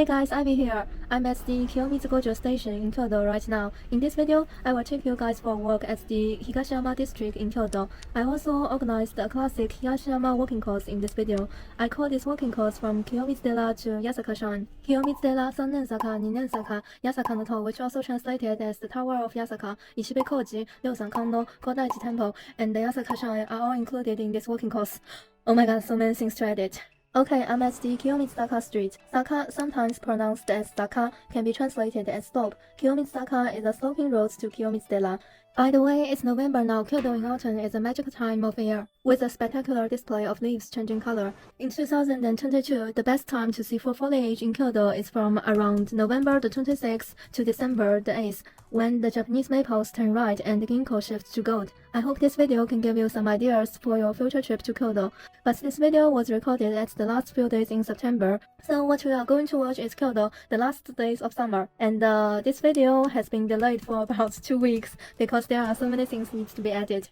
Hey guys, Ivy here. I'm at the Kiyomizu station in Kyoto right now. In this video, I will take you guys for a walk at the Higashiyama District in Kyoto. I also organized a classic Higashiyama walking course in this video. I call this walking course from Kiyomizu Dera to Yasaka Shrine. Kiyomizu Dera, sannenzaka, ninenzaka, Yasaka no which also translated as the Tower of Yasaka, Ishibeikoji, Ryozen Kannon, Kodaiji Temple, and the Yasaka Shrine are all included in this walking course. Oh my god, so many things to edit. Okay, I'm at the Kiyomizu Street. Zaka, sometimes pronounced as Zaka, can be translated as slope. Kiyomizu is a sloping road to Kiyomizu Dera. By the way, it's November now. Kyoto in autumn is a magical time of year, with a spectacular display of leaves changing color. In 2022, the best time to see fall foliage in Kyoto is from around November the 26th to December the 8th, when the Japanese maples turn red and the ginkgo shifts to gold. I hope this video can give you some ideas for your future trip to Kyoto. But this video was recorded at the last few days in September, so what we are going to watch is Kyoto, the last days of summer. And this video has been delayed for about 2 weeks because there are so many things need to be added.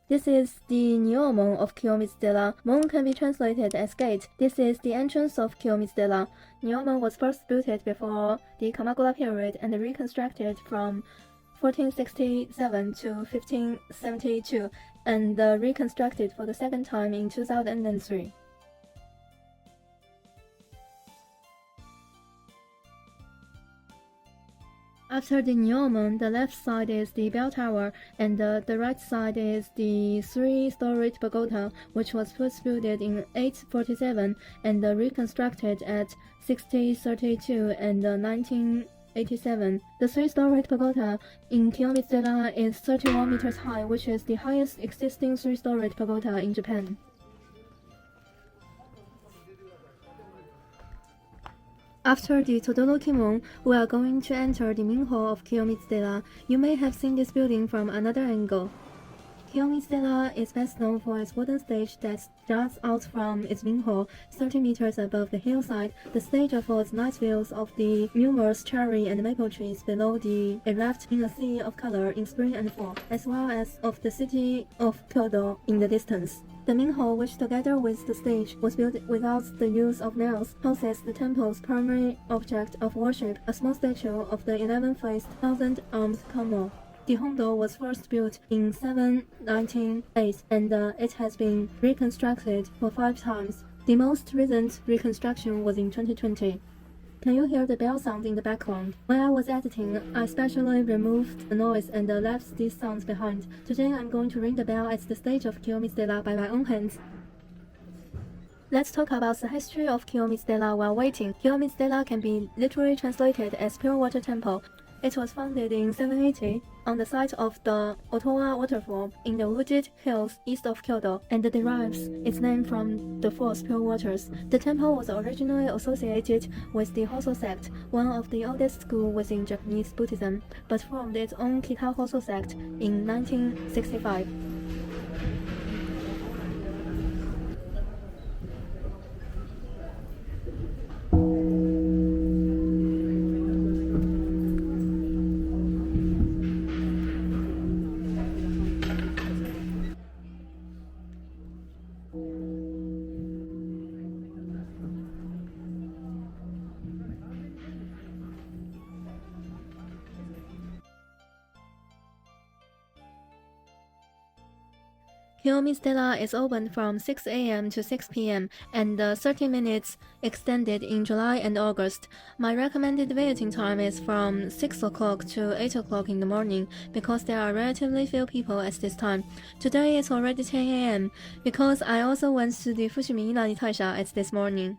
This is the Nyomon of Kiyomizu Dera. Mon can be translated as gate. This is the entrance of Kiyomizu Dera. Nyomon was first built before the Kamakura period and reconstructed from 1467 to 1572 and reconstructed for the second time in 2003. After the Nyomon, the left side is the bell tower, and the right side is the three-storied pagoda, which was first built in 847 and reconstructed at 1632 and 1987. The three-storied pagoda in Kiyomizu Dera is 31 meters high, which is the highest existing three-storied pagoda in Japan. After the Todorokimon, we are going to enter the main hall of Kiyomizu Dera. You may have seen this building from another angle. Kiyomizu Dera is best known for its wooden stage that juts out from its main hall, 30 meters above the hillside. The stage affords nice views of the numerous cherry and maple trees below wrapped in a sea of color in spring and fall, as well as of the city of Kyoto in the distance. The main hall, which together with the stage was built without the use of nails, houses the temple's primary object of worship, a small statue of the 11-faced, thousand-armed Kannon. The Hondo was first built in 798 and it has been reconstructed for 5 times. The most recent reconstruction was in 2020. Can you hear the bell sound in the background? When I was editing, I specially removed the noise and left these sounds behind. Today I'm going to ring the bell at the stage of Kiyomizu Dera by my own hands. Let's talk about the history of Kiyomizu Dera while waiting. Kiyomizu Dera can be literally translated as pure water temple. It was founded in 780 on the site of the Otowa waterfall in the wooded hills east of Kyoto and derives its name from the falls pure waters. The temple was originally associated with the Hoso sect, one of the oldest schools within Japanese Buddhism, but formed its own Kita Hoso sect in 1965. Kiyomizu Dera is open from 6 a.m. to 6 p.m. and 30 minutes extended in July and August. My recommended visiting time is from 6 o'clock to 8 o'clock in the morning because there are relatively few people at this time. Today it's already 10 a.m. because I also went to the Fushimi Inari Taisha at this morning.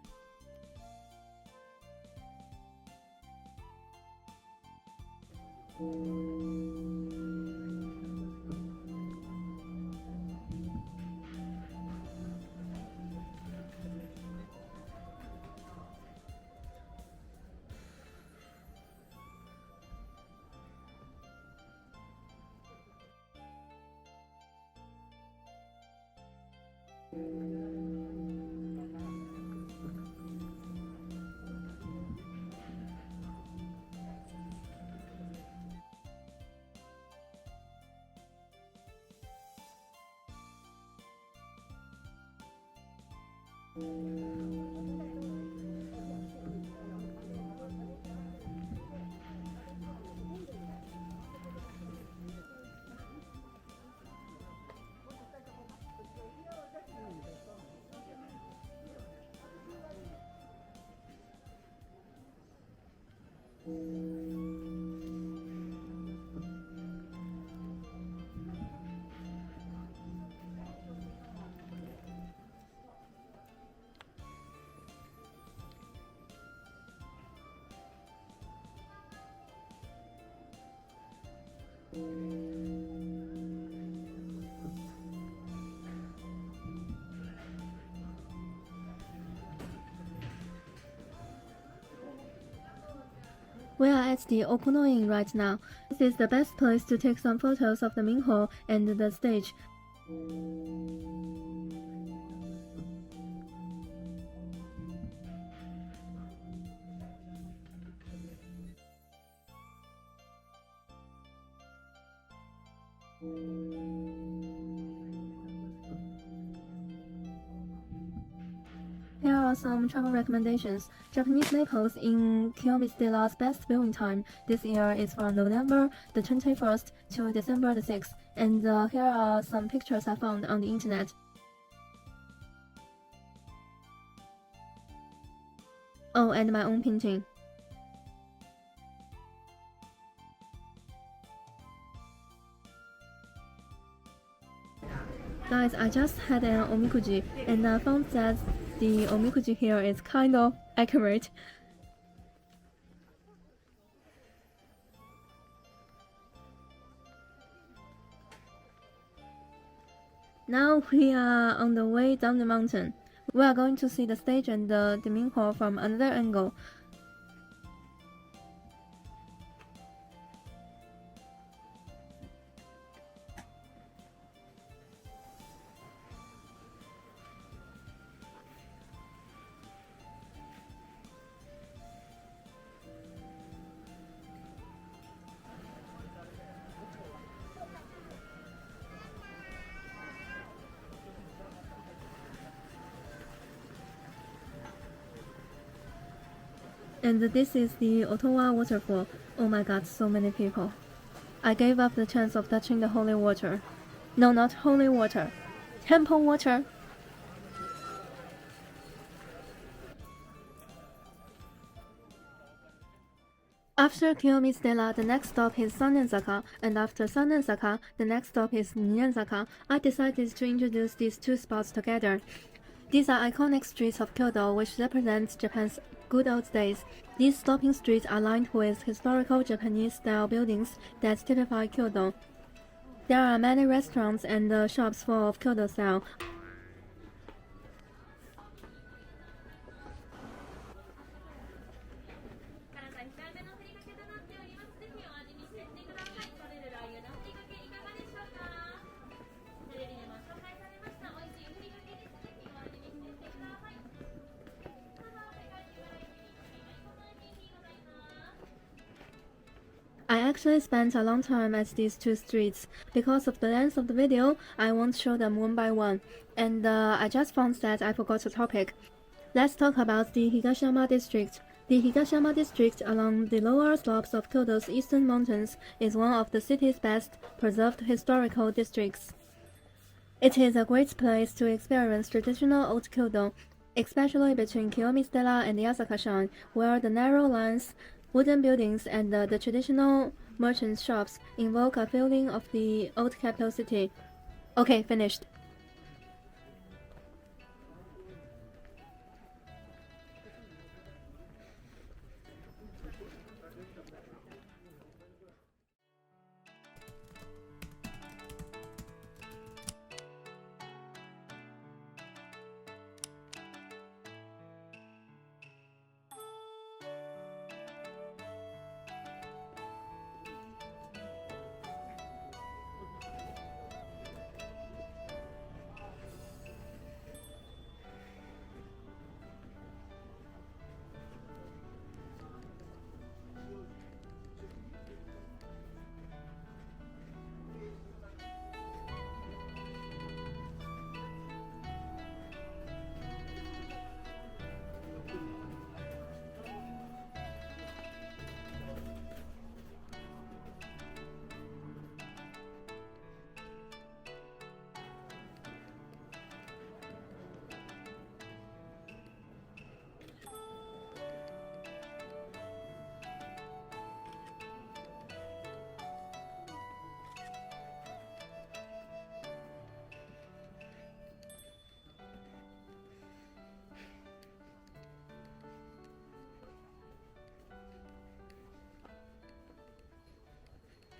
We are at the Okuno Inn right now. This is the best place to take some photos of the main hall and the stage. Here are some travel recommendations. Japanese maples in Kiyomizu Dera's best viewing time this year is from November the 21st to December the 6th. And here are some pictures I found on the internet. Oh, and my own painting. Guys, I just had an omikuji, and I found that the omikuji here is kind of accurate. Now we are on the way down the mountain. We are going to see the stage and the main hall from another angle. And this is the Otowa waterfall. Oh my god, so many people. I gave up the chance of touching the holy water. No, not holy water. Temple water. After Kiyomizu Dera, the next stop is Sannenzaka, and after Sannenzaka, the next stop is Ninenzaka. I decided to introduce these two spots together. These are iconic streets of Kyoto which represent Japan's good old days. These sloping streets are lined with historical Japanese-style buildings that typify Kyoto. There are many restaurants and shops full of Kyoto style. I actually spent a long time at these two streets. Because of the length of the video, I won't show them one by one. And I just found that I forgot a topic. Let's talk about the Higashiyama District. The Higashiyama District along the lower slopes of Kyoto's eastern mountains is one of the city's best preserved historical districts. It is a great place to experience traditional old Kyoto, especially between Kiyomizu Dera and Yasaka Shrine, where the narrow lines, wooden buildings, and the traditional merchant shops invoke a feeling of the old capital city. Okay, finished.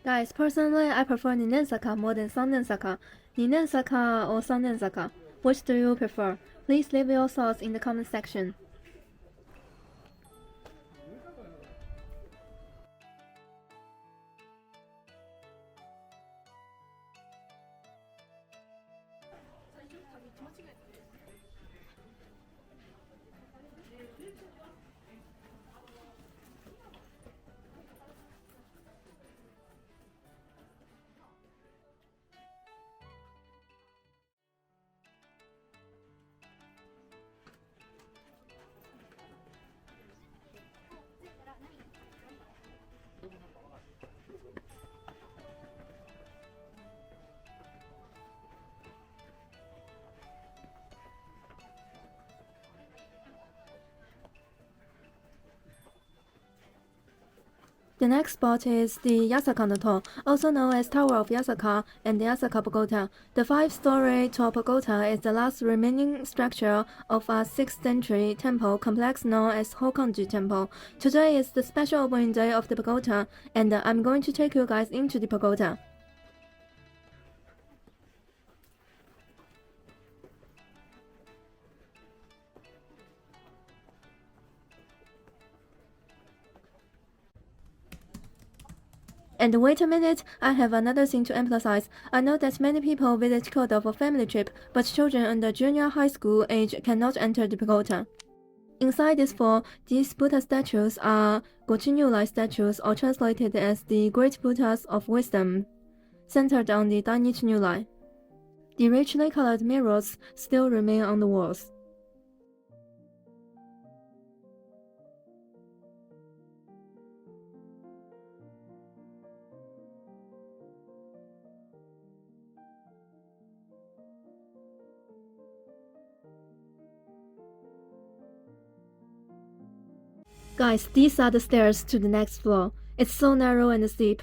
Guys, personally, I prefer ninenzaka more than sannenzaka. Ninenzaka or sannenzaka? Which do you prefer? Please leave your thoughts in the comment section. The next spot is the Yasaka, also known as Tower of Yasaka and the Yasaka Pagoda. The 5-story tall pagoda is the last remaining structure of a 6th century temple complex known as Hokan-ji Temple. Today is the special opening day of the pagoda, and I'm going to take you guys into the pagoda. And wait a minute, I have another thing to emphasize. I know that many people visit Kyoto for family trip, but children under junior high school age cannot enter the pagoda. Inside this floor, these Buddha statues are Gochi-Nyūrai statues, or translated as the Great Buddhas of Wisdom, centered on the Dainichi Nyūrai. The richly colored mirrors still remain on the walls. Guys, these are the stairs to the next floor. It's so narrow and steep.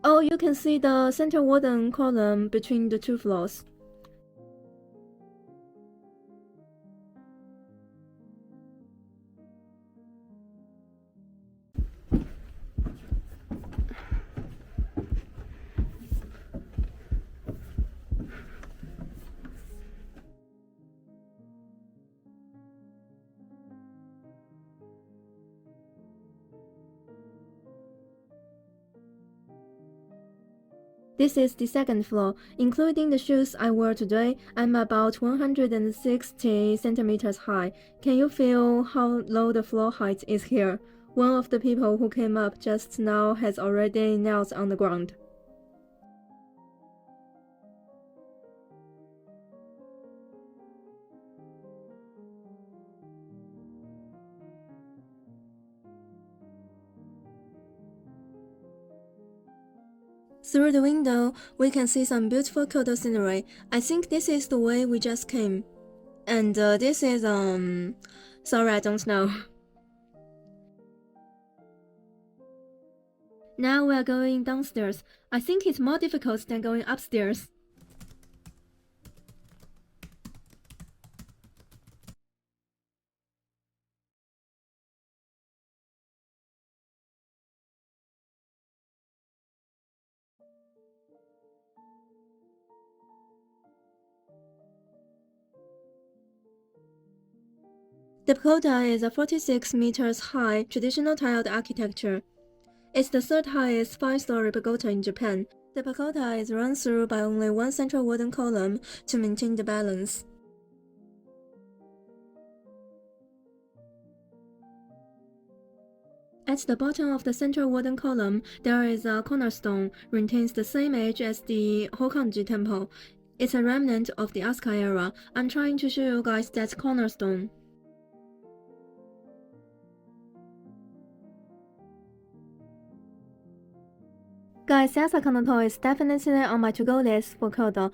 Oh, you can see the center wooden column between the two floors. This is the second floor. Including the shoes I wore today, I'm about 160 centimeters high. Can you feel how low the floor height is here? One of the people who came up just now has already knelt on the ground. Through the window, we can see some beautiful Kyoto scenery. I think this is the way we just came. And this is, sorry, I don't know. Now we are going downstairs. I think it's more difficult than going upstairs. The pagoda is a 46 meters high traditional tiled architecture. It's the third highest 5-story pagoda in Japan. The pagoda is run through by only one central wooden column to maintain the balance. At the bottom of the central wooden column, there is a cornerstone, retains the same age as the Hokan-ji Temple. It's a remnant of the Asuka era. I'm trying to show you guys that cornerstone. Guys, Yasaka is definitely on my to-go list for Kyoto.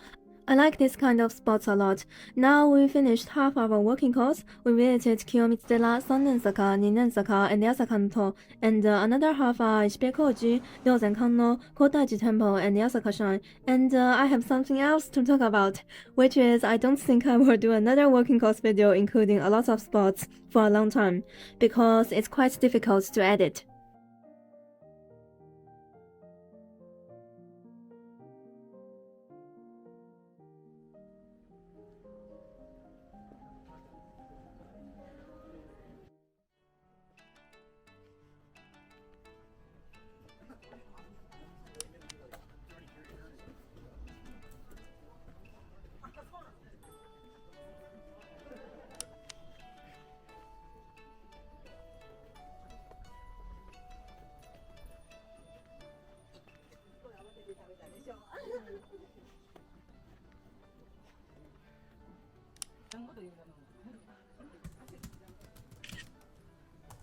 I like this kind of spots a lot. Now we finished half our walking course. We visited Kiyomizu Dera, Sannenzaka, Ninenzaka, and Yasaka, and another half are Ishibeikoji, Ryozen Kannon, Kodaiji Temple, and Yasaka Shrine. And I have something else to talk about, which is I don't think I will do another walking course video including a lot of spots for a long time, because it's quite difficult to edit.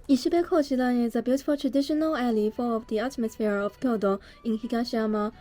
Ishibeikoji Line is a beautiful traditional alley full of the atmosphere of Kyoto in Higashiyama.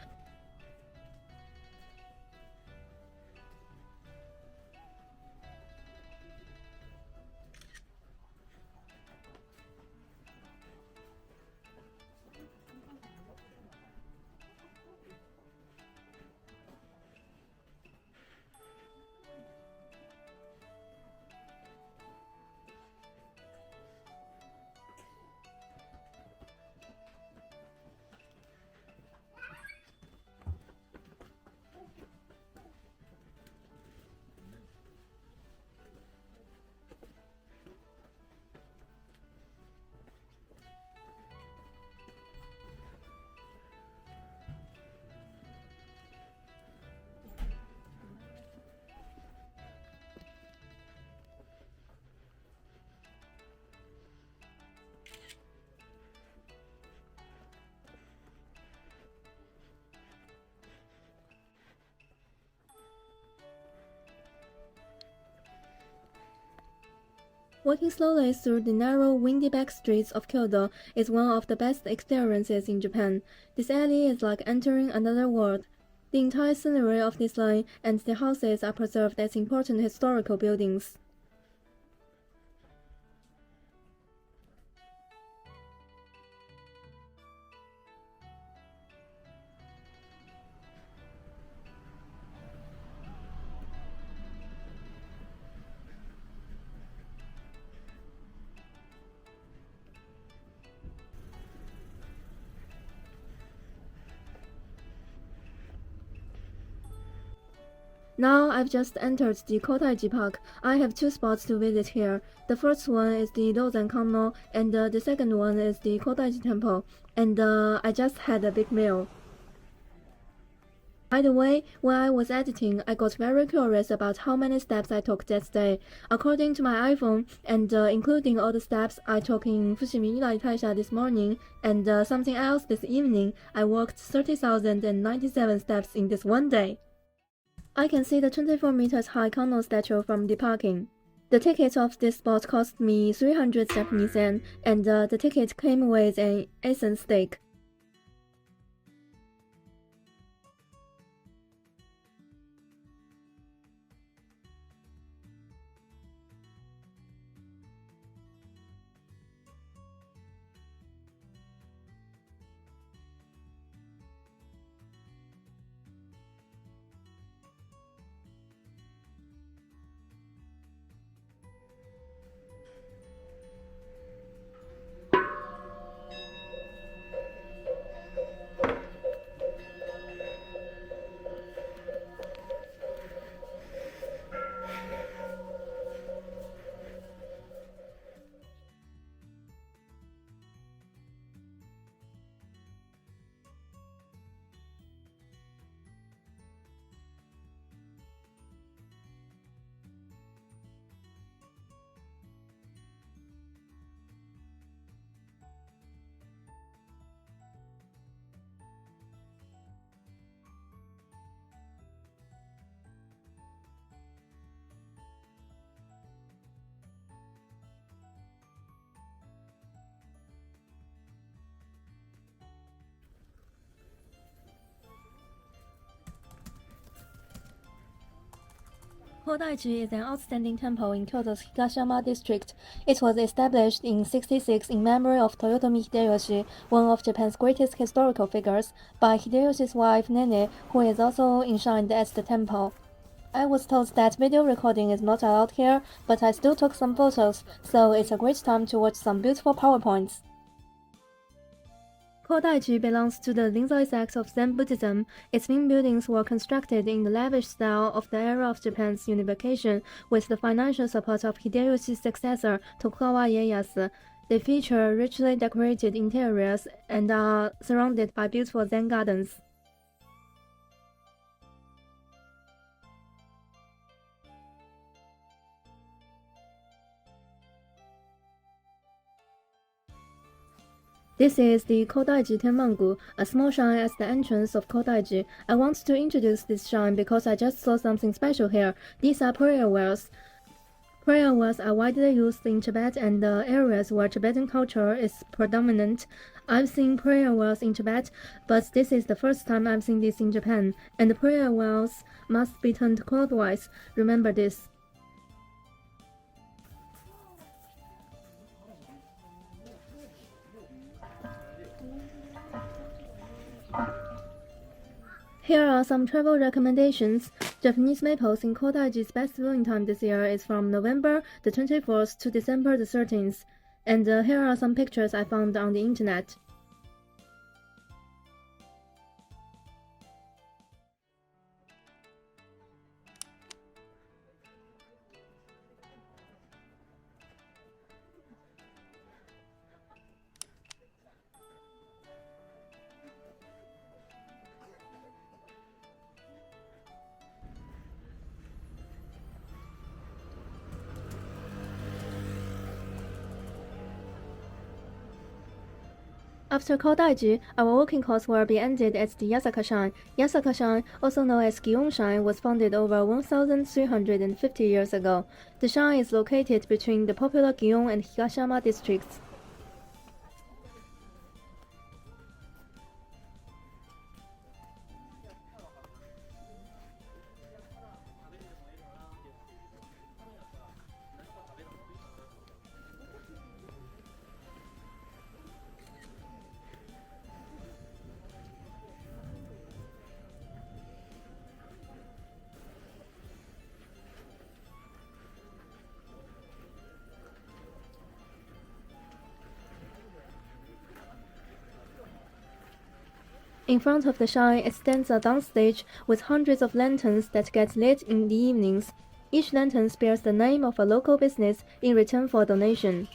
Walking slowly through the narrow, windy back streets of Kyoto is one of the best experiences in Japan. This alley is like entering another world. The entire scenery of this line and the houses are preserved as important historical buildings. Now I've just entered the Kodaiji Park. I have two spots to visit here. The first one is the Ryozen Kannon, and the second one is the Kodaiji Temple. And I just had a big meal. By the way, when I was editing, I got very curious about how many steps I took that day. According to my iPhone, and including all the steps I took in Fushimi Taisha this morning, and something else this evening, I walked 30,097 steps in this one day. I can see the 24 meters high Kannon statue from the parking. The ticket of this spot cost me 300 Japanese yen, and the ticket came with an essence steak. Kodaiji is an outstanding temple in Kyoto's Higashiyama District. It was established in 66 in memory of Toyotomi Hideyoshi, one of Japan's greatest historical figures, by Hideyoshi's wife Ninen, who is also enshrined at the temple. I was told that video recording is not allowed here, but I still took some photos, so it's a great time to watch some beautiful PowerPoints. Kodaiji belongs to the Linzai sect of Zen Buddhism. Its main buildings were constructed in the lavish style of the era of Japan's unification, with the financial support of Hideyoshi's successor, Tokugawa Ieyasu. They feature richly decorated interiors and are surrounded by beautiful Zen gardens. This is the Kodaiji Temple, a small shrine at the entrance of Kodaiji. I want to introduce this shrine because I just saw something special here. These are prayer wells. Prayer wheels are widely used in Tibet and the areas where Tibetan culture is predominant. I've seen prayer wheels in Tibet, but this is the first time I've seen this in Japan, and the prayer wheels must be turned clockwise. Remember this. Here are some travel recommendations. Japanese maples in Kodaiji's best viewing time this year is from November the 24th to December the 13th. And here are some pictures I found on the internet. After Kodaiji, our walking course will be ended at the Yasaka Shrine. Yasaka Shrine, also known as Gion Shrine, was founded over 1,350 years ago. The shrine is located between the popular Gion and Higashiyama districts. In front of the shrine stands a downstage with hundreds of lanterns that get lit in the evenings. Each lantern bears the name of a local business in return for a donation.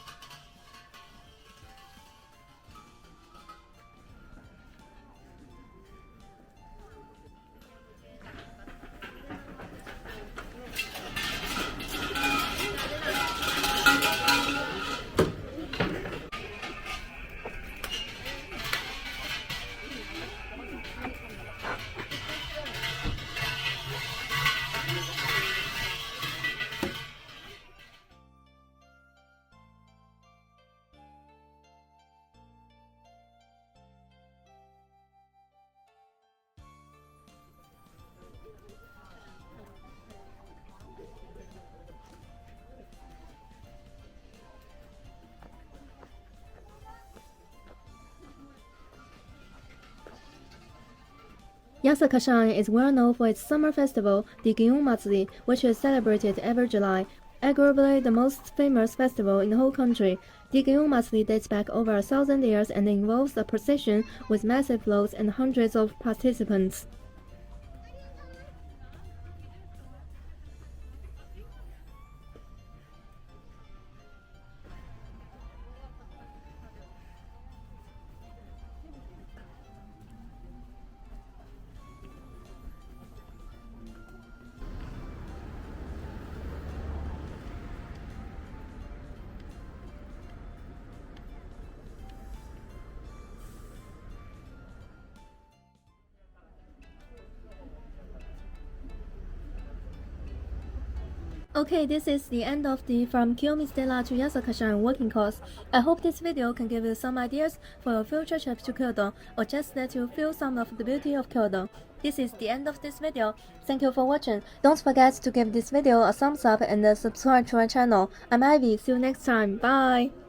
Yasaka Shrine is well known for its summer festival, the Gion Matsuri, which is celebrated every July, arguably the most famous festival in the whole country. The Gion Matsuri dates back over 1,000 years and involves a procession with massive floats and hundreds of participants. Okay, this is the end of the From Kiyomizu Dera to Yasaka Shrine walking course. I hope this video can give you some ideas for your future trip to Kyoto, or just let you feel some of the beauty of Kyoto. This is the end of this video. Thank you for watching. Don't forget to give this video a thumbs up and subscribe to our channel. I'm Ivy. See you next time. Bye!